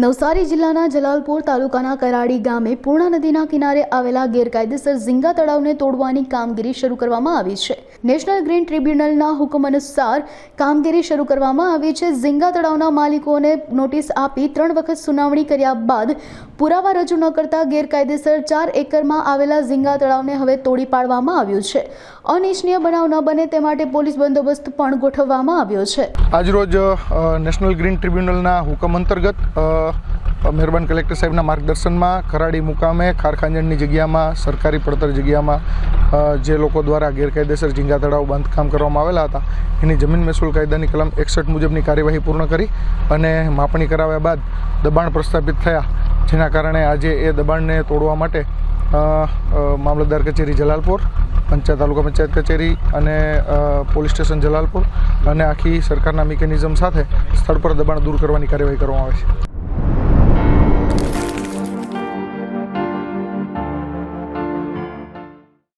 નવસારી જિલ્લાના જલાલપોર તાલુકાના કરાડી ગામે પૂર્ણા નદીના કિનારે આવેલા ગેરકાયદેસર ઝીંગા તળાવને તોડવાની કામગીરી શરૂ કરવામાં આવી છે। નેશનલ ગ્રીન ટ્રિબ્યુનલના હુકમ અનુસાર કામગીરી શરૂ કરવામાં આવી છે। ઝીંગા તળાવના માલિકોને નોટિસ આપી 3 વખત સુનાવણી કર્યા બાદ પુરાવા રજૂ ન કરતા ગેરકાયદેસર 4 એકરમાં આવેલા ઝીંગા તળાવને હવે તોડી પાડવામાં આવ્યું છે। અનિચ્છનીય બનાવ ન બને તે માટે પોલીસ બંદોબસ્ત પણ ગોઠવવામાં આવ્યો છે। આજરોજ નેશનલ ગ્રીન ટ્રિબ્યુનલના હુકમ અંતર્ગત મહેરબાન કલેક્ટર સાહેબના માર્ગદર્શનમાં કરાડી મુકામે ખારખાંજણની જગ્યામાં સરકારી પડતર જગ્યામાં જે લોકો દ્વારા ગેરકાયદેસર ઝીંગા તળાવ બાંધકામ કરવામાં આવેલા હતા એની જમીન મહેસૂલ કાયદાની કલમ 61 મુજબની કાર્યવાહી પૂર્ણ કરી અને માપણી કરાવ્યા બાદ દબાણ પ્રસ્થાપિત થયા, જેના કારણે આજે એ દબાણને તોડવા માટે મામલતદાર કચેરી જલાલપોર, તાલુકા પંચાયત કચેરી અને પોલીસ સ્ટેશન જલાલપોર અને આખી સરકારના મિકેનિઝમ સાથે સ્થળ પર દબાણ દૂર કરવાની કાર્યવાહી કરવામાં આવે છે।